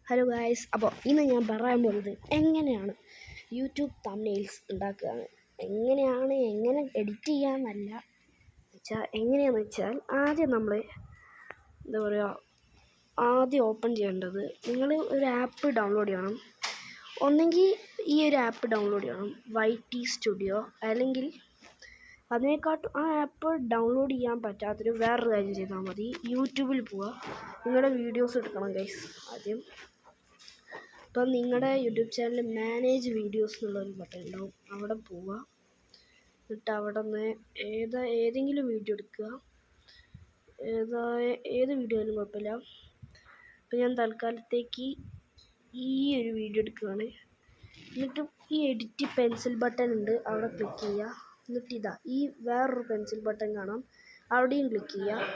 Hello guys, അപ്പോൾ ഇന്ന് ഞാൻ പറയാൻ പോകുന്നത് എങ്ങനെയാണ് യൂട്യൂബ് തംബ്നെയിൽസ് ഉണ്ടാക്കുകയാണ്. എങ്ങനെ എഡിറ്റ് ചെയ്യാമെന്നല്ല എങ്ങനെയാണെന്ന് വെച്ചാൽ ആദ്യം നമ്മൾ ആദ്യം ഓപ്പൺ ചെയ്യേണ്ടത് നിങ്ങൾ ഒരു ആപ്പ് ഡൗൺലോഡ് ചെയ്യണം. ഒന്നെങ്കിൽ ഈ ഒരു ആപ്പ് ഡൗൺലോഡ് ചെയ്യണം, YT സ്റ്റുഡിയോ. അല്ലെങ്കിൽ അതിനെക്കാട്ടും ആ ആപ്പ് ഡൗൺലോഡ് ചെയ്യാൻ പറ്റാത്തൊരു വേറൊരു കാര്യം ചെയ്താൽ മതി. യൂട്യൂബിൽ പോവുക, നിങ്ങളുടെ വീഡിയോസ് എടുക്കണം ഗൈസ്. ആദ്യം ഇപ്പം നിങ്ങളുടെ യൂട്യൂബ് ചാനൽ മാനേജ് വീഡിയോസ് എന്നുള്ളൊരു ബട്ടൺ ഉണ്ടാവും, അവിടെ പോവുക. എന്നിട്ട് അവിടെ നിന്ന് ഏതെങ്കിലും വീഡിയോ എടുക്കുക. ഏത് വീഡിയോ ആയാലും കുഴപ്പമില്ല. അപ്പം ഞാൻ തൽക്കാലത്തേക്ക് ഈ ഒരു വീഡിയോ എടുക്കുകയാണ്. എന്നിട്ട് ഈ എഡിറ്റ് പെൻസിൽ ബട്ടൺ ഉണ്ട്, അവിടെ ക്ലിക്ക് ചെയ്യുക. എന്നിട്ട് ഈ വേറൊരു പെൻസിൽ ബട്ടൺ കാണാം, അവിടെയും ക്ലിക്ക് ചെയ്യുക.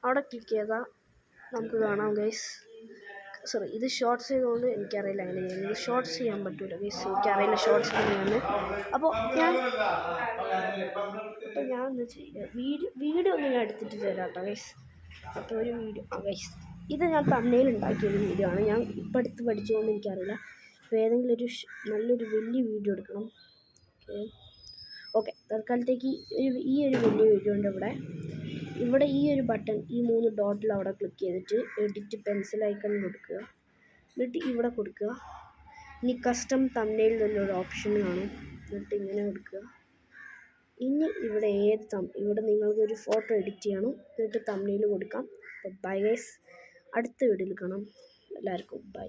അവിടെ ക്ലിക്ക് ചെയ്താൽ നമുക്ക് കാണാം ഗൈസ്. ഇത് ഷോർട്ട്സ് ചെയ്തുകൊണ്ട് എനിക്കറിയില്ല എങ്ങനെ ചെയ്യുന്നത്. ഷോർട്ട്സ് ചെയ്യാൻ പറ്റില്ല ഗൈസ്, എനിക്കറിയില്ല ഷോർട്ട്സ് ചെയ്യുന്നത്. അപ്പോൾ ഞാൻ എന്താ ചെയ്യുക, വീഡിയോ ഒന്നും ഞാൻ എടുത്തിട്ട് തരാം കേട്ടോ ഗൈസ്. അപ്പോൾ ഒരു വീഡിയോ ഗൈസ്, ഇത് ഞാൻ തമിഴിൽ ഉണ്ടാക്കിയൊരു വീഡിയോ ആണ്. ഞാൻ ഇപ്പം അടുത്ത് പഠിച്ചുകൊണ്ട് എനിക്കറിയില്ല. അപ്പോൾ ഏതെങ്കിലും നല്ലൊരു വലിയ വീഡിയോ എടുക്കണം. ഓക്കെ, തൽക്കാലത്തേക്ക് ഈ ഒരു വലിയ വീഡിയോ ഉണ്ട്. ഇവിടെ ഈ ഒരു ബട്ടൺ, ഈ 3 ഡോട്ടിൽ അവിടെ ക്ലിക്ക് ചെയ്തിട്ട് എഡിറ്റ് പെൻസിൽ ഐക്കൺ കൊടുക്കുക. എന്നിട്ട് ഇവിടെ കൊടുക്കുക. ഇനി കസ്റ്റം തംബ്നെയിൽ നല്ലൊരു ഓപ്ഷൻ കാണും, എന്നിട്ട് ഇങ്ങനെ കൊടുക്കുക. ഇനി ഇവിടെ നിങ്ങൾക്കൊരു ഫോട്ടോ എഡിറ്റ് ചെയ്യണം, എന്നിട്ട് തംബ്നെയിൽ കൊടുക്കാം. അപ്പോൾ ബൈ ഗൈസ്, അടുത്ത വീഡിയോയിൽ കാണാം. എല്ലാവർക്കും ബൈ.